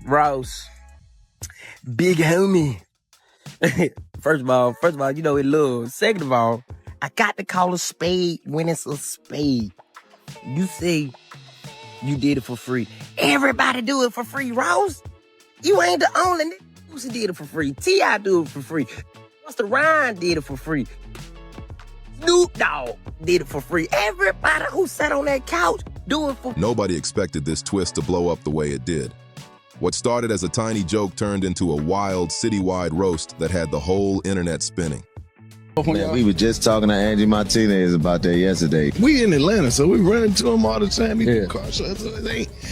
Ross, big homie. First of all, you know it love. Second of all, I got to call a spade when it's a spade. You say you did it for free. Everybody do it for free, Ross. You ain't the only nigga who did it for free. T.I. do it for free. Busta Rhymes did it for free. Snoop Dogg did it for free. Everybody who sat on that couch do it for free. Nobody expected this twist to blow up the way it did. What started as a tiny joke turned into a wild, citywide roast that had the whole internet spinning. Man, we were just talking to Angie Martinez about that yesterday. We in Atlanta, so we run into him all the time. Yeah.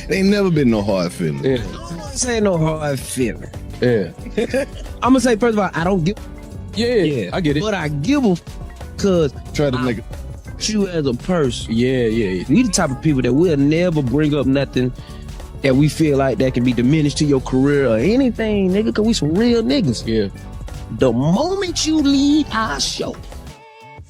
They ain't never been no hard feeling. Yeah. This ain't no hard feeling. Yeah. I'm gonna say, first of all, I don't give. Yeah, I get it. But I give a cause try to make you as a person. Yeah. We the type of people that will never bring up nothing that we feel like that can be diminished to your career or anything, nigga, cause we some real niggas. Yeah. The moment you leave our show.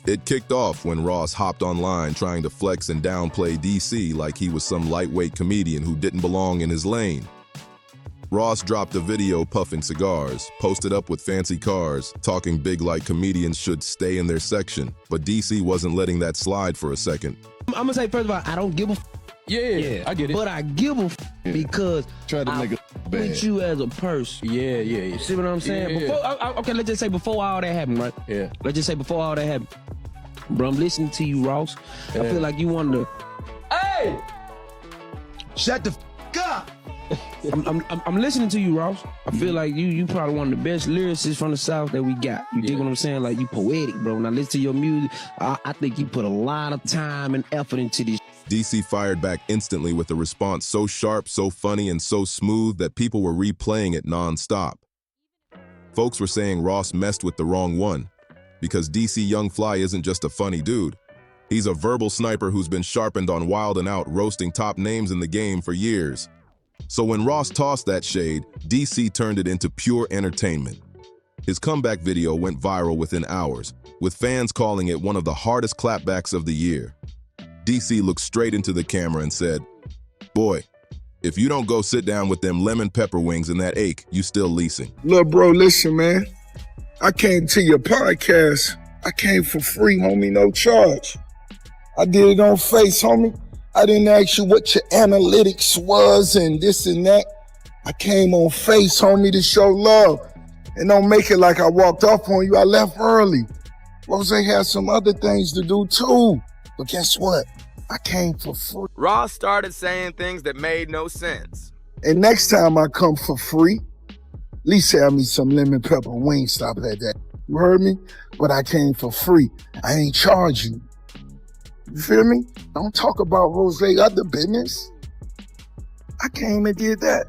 It kicked off when Ross hopped online trying to flex and downplay DC like he was some lightweight comedian who didn't belong in his lane. Ross dropped a video puffing cigars, posted up with fancy cars, talking big like comedians should stay in their section, but DC wasn't letting that slide for a second. I'm gonna say, first of all, I don't give a Yeah, I get it. But I give a because try to make it bad. With you as a person. Yeah. You see what I'm saying? Yeah. Okay, let's just say before all that happened, right? Yeah. Let's just say before all that happened. Bro, I'm listening to you, Ross. Yeah. I feel like you wanted to... Hey! Shut the f*** up! I'm listening to you, Ross. I feel like you probably one of the best lyricists from the South that we got. You dig what I'm saying? Like, you poetic, bro. When I listen to your music, I think you put a lot of time and effort into this. DC fired back instantly with a response so sharp, so funny, and so smooth that people were replaying it non-stop. Folks were saying Ross messed with the wrong one, because DC Young Fly isn't just a funny dude. He's a verbal sniper who's been sharpened on Wild 'N Out roasting top names in the game for years. So when Ross tossed that shade, DC turned it into pure entertainment. His comeback video went viral within hours, with fans calling it one of the hardest clapbacks of the year. DC looked straight into the camera and said, "Boy, if you don't go sit down with them lemon pepper wings and that ache, you still leasing." Look, bro, listen, man. I came to your podcast. I came for free, homie, no charge. I did it on Face, homie. I didn't ask you what your analytics was and this and that. I came on Face, homie, to show love. And don't make it like I walked off on you. I left early. Rozay had some other things to do too. But guess what? I came for free. Ross started saying things that made no sense. And next time I come for free, at least have me some lemon pepper wing stop at that. You heard me? But I came for free. I ain't charge you. You feel me? Don't talk about Rozay other business. I came and did that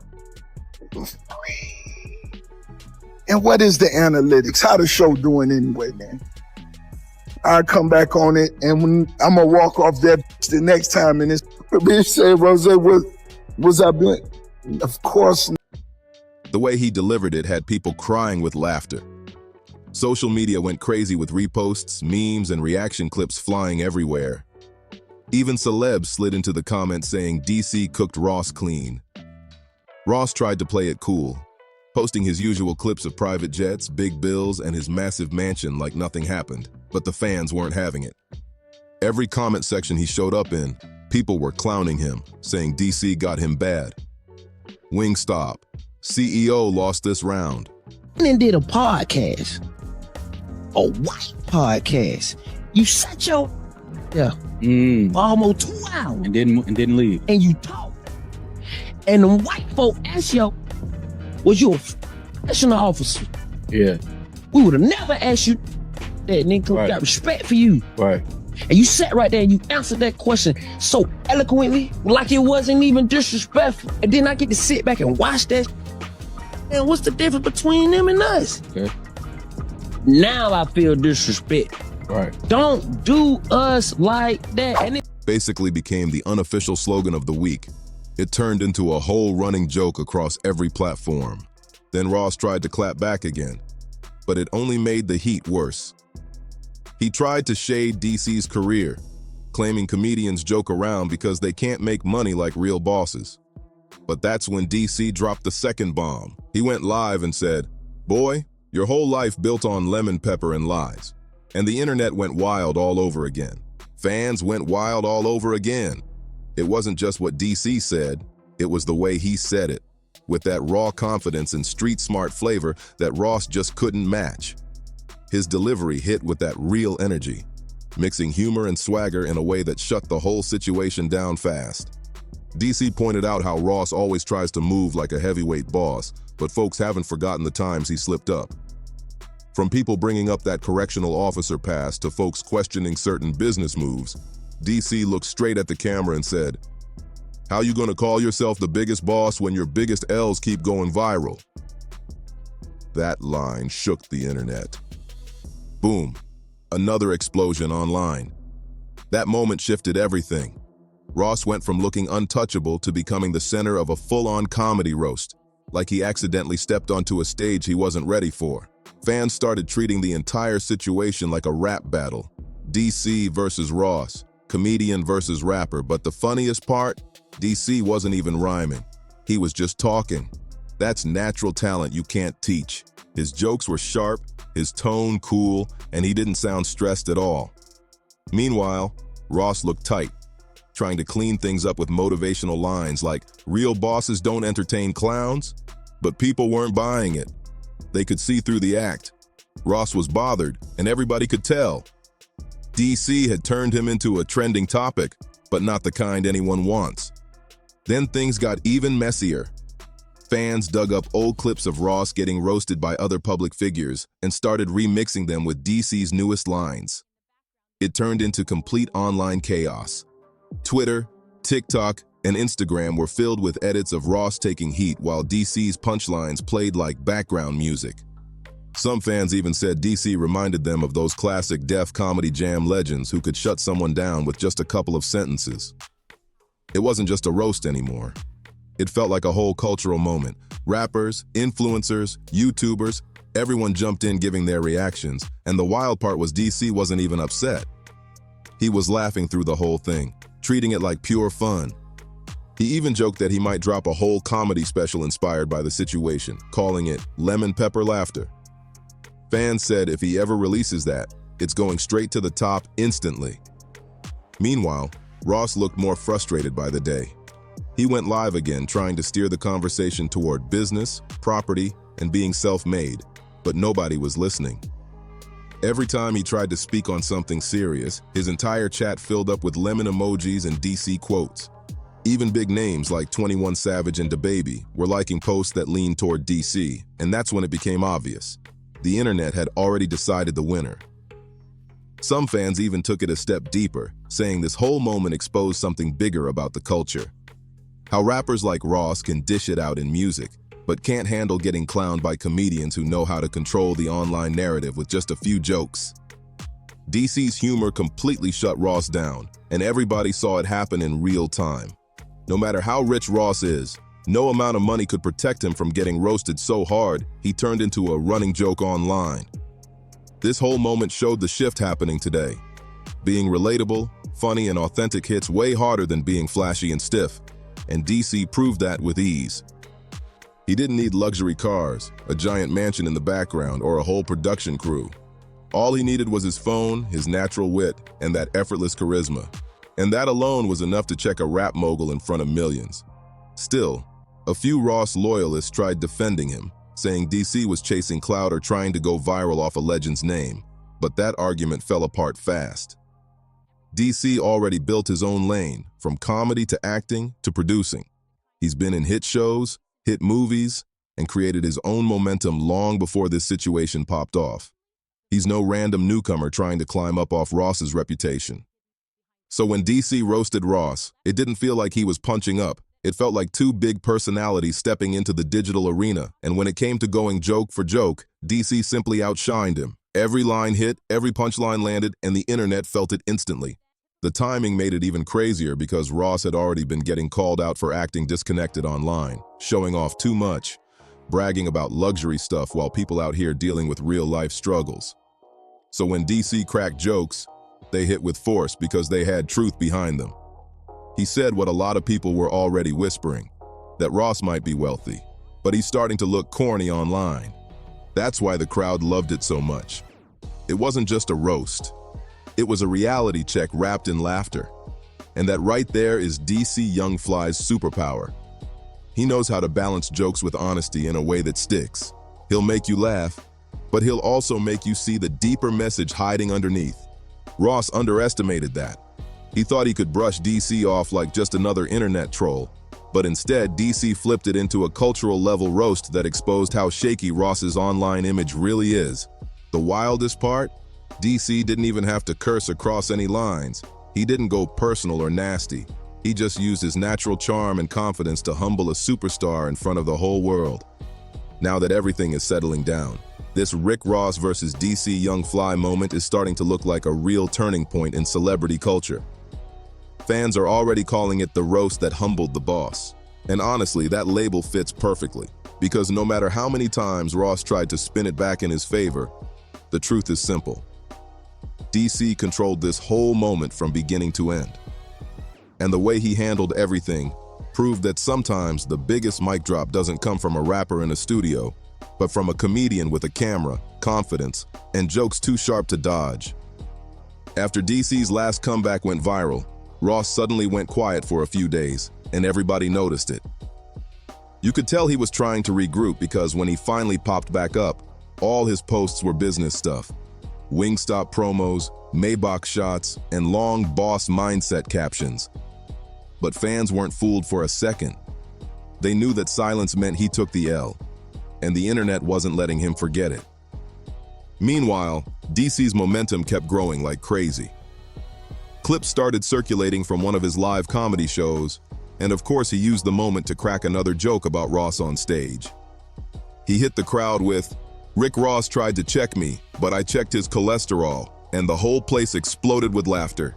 for free. And what is the analytics? How the show doing anyway, man? I come back on it, and when I'm gonna walk off that the next time, and this bitch say, "Rozay, was I doing?" Of course. The way he delivered it had people crying with laughter. Social media went crazy with reposts, memes, and reaction clips flying everywhere. Even celebs slid into the comments saying DC cooked Ross clean. Ross tried to play it cool, posting his usual clips of private jets, big bills, and his massive mansion like nothing happened, but the fans weren't having it. Every comment section he showed up in, people were clowning him, saying DC got him bad. Wingstop, CEO lost this round. And did a podcast, a white podcast. You sat your for almost 2 hours and didn't leave. And you talk. And the white folk asked you, was you a professional officer? Yeah. We would have never asked you that, nigga. Right. Got respect for you. Right. And you sat right there and you answered that question so eloquently, like it wasn't even disrespectful. And then I get to sit back and watch that. And what's the difference between them and us? Okay. Now I feel disrespect. Right. Don't do us like that. And it Basically became the unofficial slogan of the week. It turned into a whole running joke across every platform. Then Ross tried to clap back again, but it only made the heat worse. He tried to shade DC's career, claiming comedians joke around because they can't make money like real bosses. But that's when DC dropped the second bomb. He went live and said, "Boy, your whole life built on lemon pepper and lies." And the internet went wild all over again. Fans went wild all over again. It wasn't just what DC said, it was the way he said it, with that raw confidence and street-smart flavor that Ross just couldn't match. His delivery hit with that real energy, mixing humor and swagger in a way that shut the whole situation down fast. DC pointed out how Ross always tries to move like a heavyweight boss, but folks haven't forgotten the times he slipped up. From people bringing up that correctional officer pass to folks questioning certain business moves, DC looked straight at the camera and said, "How you gonna call yourself the biggest boss when your biggest L's keep going viral?" That line shook the internet. Boom, another explosion online. That moment shifted everything. Ross went from looking untouchable to becoming the center of a full-on comedy roast, like he accidentally stepped onto a stage he wasn't ready for. Fans started treating the entire situation like a rap battle. DC versus Ross, comedian versus rapper, but the funniest part? DC wasn't even rhyming. He was just talking. That's natural talent you can't teach. His jokes were sharp, his tone cool, and he didn't sound stressed at all. Meanwhile, Ross looked tight, trying to clean things up with motivational lines like, "Real bosses don't entertain clowns," but people weren't buying it. They could see through the act. Ross was bothered, and everybody could tell. DC had turned him into a trending topic, but not the kind anyone wants. Then things got even messier. Fans dug up old clips of Ross getting roasted by other public figures and started remixing them with DC's newest lines. It turned into complete online chaos. Twitter, TikTok, and Instagram were filled with edits of Ross taking heat while DC's punchlines played like background music. Some fans even said DC reminded them of those classic Def Comedy Jam legends who could shut someone down with just a couple of sentences. It wasn't just a roast anymore. It felt like a whole cultural moment. Rappers, influencers, YouTubers, everyone jumped in giving their reactions, and the wild part was DC wasn't even upset. He was laughing through the whole thing, treating it like pure fun. He even joked that he might drop a whole comedy special inspired by the situation, calling it Lemon Pepper Laughter. Fans said if he ever releases that, it's going straight to the top instantly. Meanwhile, Ross looked more frustrated by the day. He went live again, trying to steer the conversation toward business, property, and being self-made, but nobody was listening. Every time he tried to speak on something serious, his entire chat filled up with lemon emojis and DC quotes. Even big names like 21 Savage and DaBaby were liking posts that leaned toward DC, and that's when it became obvious. The internet had already decided the winner. Some fans even took it a step deeper, saying this whole moment exposed something bigger about the culture. How rappers like Ross can dish it out in music, but can't handle getting clowned by comedians who know how to control the online narrative with just a few jokes. DC's humor completely shut Ross down, and everybody saw it happen in real time. No matter how rich Ross is, no amount of money could protect him from getting roasted so hard he turned into a running joke online. This whole moment showed the shift happening today. Being relatable, funny, and authentic hits way harder than being flashy and stiff, and DC proved that with ease. He didn't need luxury cars, a giant mansion in the background, or a whole production crew. All he needed was his phone, his natural wit, and that effortless charisma. And that alone was enough to check a rap mogul in front of millions. Still, a few Ross loyalists tried defending him, saying DC was chasing clout or trying to go viral off a legend's name, but that argument fell apart fast. DC already built his own lane, from comedy to acting to producing. He's been in hit shows, hit movies, and created his own momentum long before this situation popped off. He's no random newcomer trying to climb up off Ross's reputation. So when DC roasted Ross, it didn't feel like he was punching up. It felt like two big personalities stepping into the digital arena, and when it came to going joke for joke, DC simply outshined him. Every line hit, every punchline landed, and the internet felt it instantly. The timing made it even crazier because Ross had already been getting called out for acting disconnected online, showing off too much, bragging about luxury stuff while people out here dealing with real-life struggles. So when DC cracked jokes, they hit with force because they had truth behind them. He said what a lot of people were already whispering. that Ross might be wealthy, but he's starting to look corny online. That's why the crowd loved it so much. It wasn't just a roast. It was a reality check wrapped in laughter. And that right there is DC Young Fly's superpower. He knows how to balance jokes with honesty in a way that sticks. He'll make you laugh, but he'll also make you see the deeper message hiding underneath. Ross underestimated that. He thought he could brush DC off like just another internet troll, but instead DC flipped it into a cultural level roast that exposed how shaky Ross's online image really is. The wildest part? DC didn't even have to curse or cross any lines. He didn't go personal or nasty. He just used his natural charm and confidence to humble a superstar in front of the whole world. Now that everything is settling down, this Rick Ross versus DC Young Fly moment is starting to look like a real turning point in celebrity culture. Fans are already calling it the roast that humbled the boss. And honestly, that label fits perfectly, because no matter how many times Ross tried to spin it back in his favor, the truth is simple. DC controlled this whole moment from beginning to end. And the way he handled everything proved that sometimes the biggest mic drop doesn't come from a rapper in a studio, but from a comedian with a camera, confidence, and jokes too sharp to dodge. After DC's last comeback went viral, Ross suddenly went quiet for a few days, and everybody noticed it. You could tell he was trying to regroup because when he finally popped back up, all his posts were business stuff. Wingstop promos, Maybach shots, and long boss mindset captions. But fans weren't fooled for a second. They knew that silence meant he took the L, and the internet wasn't letting him forget it. Meanwhile, DC's momentum kept growing like crazy. Clips started circulating from one of his live comedy shows, and of course he used the moment to crack another joke about Ross on stage. He hit the crowd with, "Rick Ross tried to check me, but I checked his cholesterol," and the whole place exploded with laughter.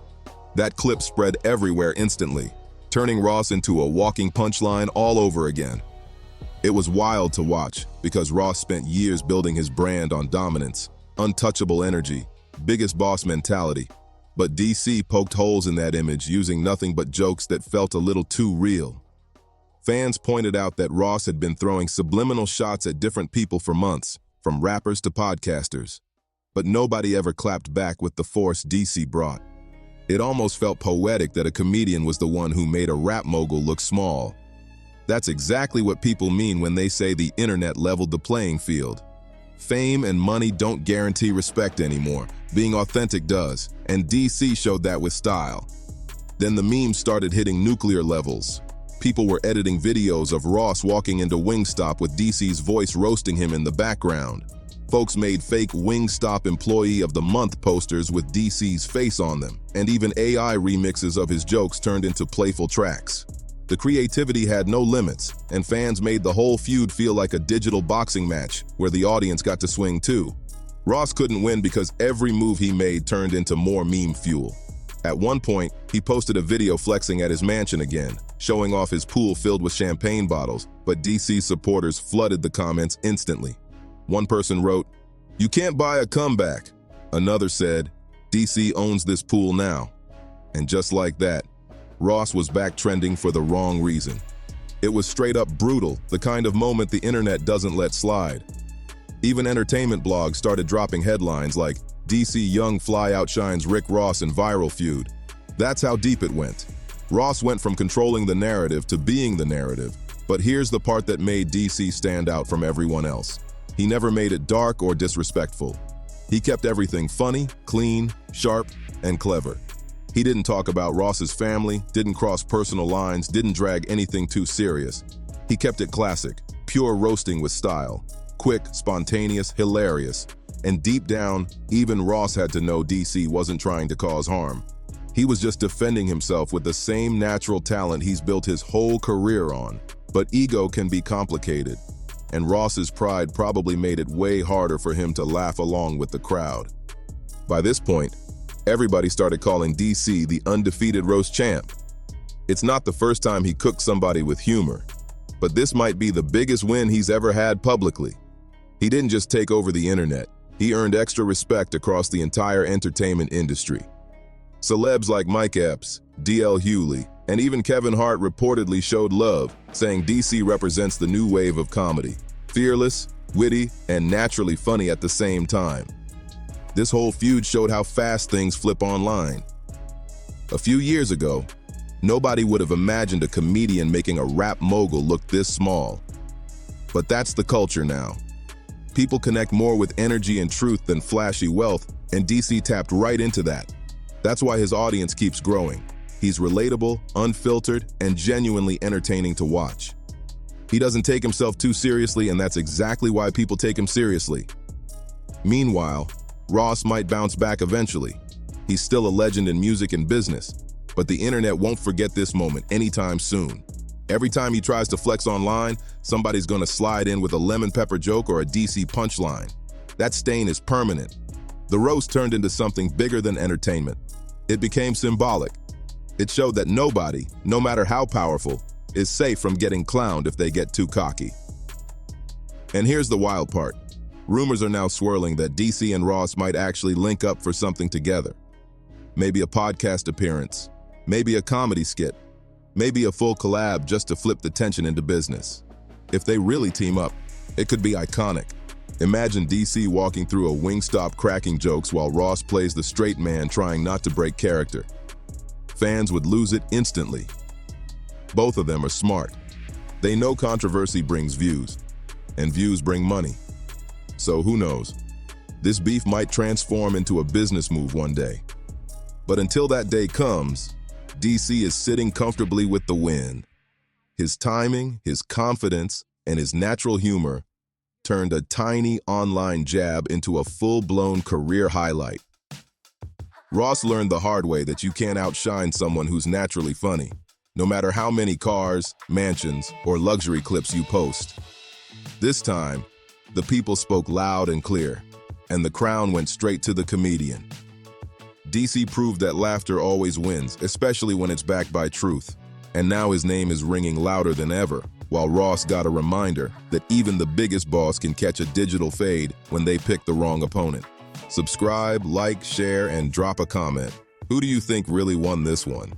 That clip spread everywhere instantly, turning Ross into a walking punchline all over again. It was wild to watch because Ross spent years building his brand on dominance, untouchable energy, biggest boss mentality. But DC poked holes in that image using nothing but jokes that felt a little too real. Fans pointed out that Ross had been throwing subliminal shots at different people for months, from rappers to podcasters. But nobody ever clapped back with the force DC brought. It almost felt poetic that a comedian was the one who made a rap mogul look small. That's exactly what people mean when they say the internet leveled the playing field. Fame and money don't guarantee respect anymore. Being authentic does, and DC showed that with style. Then the memes started hitting nuclear levels. People were editing videos of Ross walking into Wingstop with DC's voice roasting him in the background. Folks made fake Wingstop Employee of the Month posters with DC's face on them, and even AI remixes of his jokes turned into playful tracks. The creativity had no limits, and fans made the whole feud feel like a digital boxing match where the audience got to swing too. Ross couldn't win because every move he made turned into more meme fuel. At one point, he posted a video flexing at his mansion again, showing off his pool filled with champagne bottles, but DC supporters flooded the comments instantly. One person wrote, "You can't buy a comeback." Another said, "DC owns this pool now." And just like that, Ross was back trending for the wrong reason. It was straight up brutal, the kind of moment the internet doesn't let slide. Even entertainment blogs started dropping headlines like, "DC Young Fly outshines Rick Ross in viral feud." That's how deep it went. Ross went from controlling the narrative to being the narrative. But here's the part that made DC stand out from everyone else. He never made it dark or disrespectful. He kept everything funny, clean, sharp, and clever. He didn't talk about Ross's family, didn't cross personal lines, didn't drag anything too serious. He kept it classic, pure roasting with style. Quick, spontaneous, hilarious. And deep down, even Ross had to know DC wasn't trying to cause harm. He was just defending himself with the same natural talent he's built his whole career on. But ego can be complicated, and Ross's pride probably made it way harder for him to laugh along with the crowd. By this point, everybody started calling DC the undefeated roast champ. It's not the first time he cooked somebody with humor, but this might be the biggest win he's ever had publicly. He didn't just take over the internet, he earned extra respect across the entire entertainment industry. Celebs like Mike Epps, D.L. Hewley, And even Kevin Hart reportedly showed love, saying DC represents the new wave of comedy. Fearless, witty, and naturally funny at the same time. This whole feud showed how fast things flip online. A few years ago, nobody would have imagined a comedian making a rap mogul look this small. But that's the culture now. People connect more with energy and truth than flashy wealth, and DC tapped right into that. That's why his audience keeps growing. He's relatable, unfiltered, and genuinely entertaining to watch. He doesn't take himself too seriously, and that's exactly why people take him seriously. Meanwhile, Ross might bounce back eventually. He's still a legend in music and business, but the internet won't forget this moment anytime soon. Every time he tries to flex online, somebody's gonna slide in with a lemon pepper joke or a DC punchline. That stain is permanent. The roast turned into something bigger than entertainment. It became symbolic. It showed that nobody, no matter how powerful, is safe from getting clowned if they get too cocky. And here's the wild part. Rumors are now swirling that DC and Ross might actually link up for something together. Maybe a podcast appearance, maybe a comedy skit, maybe a full collab just to flip the tension into business. If they really team up, it could be iconic. Imagine DC walking through a Wingstop cracking jokes while Ross plays the straight man trying not to break character. Fans would lose it instantly. Both of them are smart. They know controversy brings views, and views bring money. So who knows? This beef might transform into a business move one day. But until that day comes, DC is sitting comfortably with the win. His timing, his confidence, and his natural humor turned a tiny online jab into a full-blown career highlight. Ross learned the hard way that you can't outshine someone who's naturally funny, no matter how many cars, mansions, or luxury clips you post. This time, the people spoke loud and clear, and the crown went straight to the comedian. DC proved that laughter always wins, especially when it's backed by truth. And now his name is ringing louder than ever, while Ross got a reminder that even the biggest boss can catch a digital fade when they pick the wrong opponent. Subscribe, like, share, and drop a comment. Who do you think really won this one?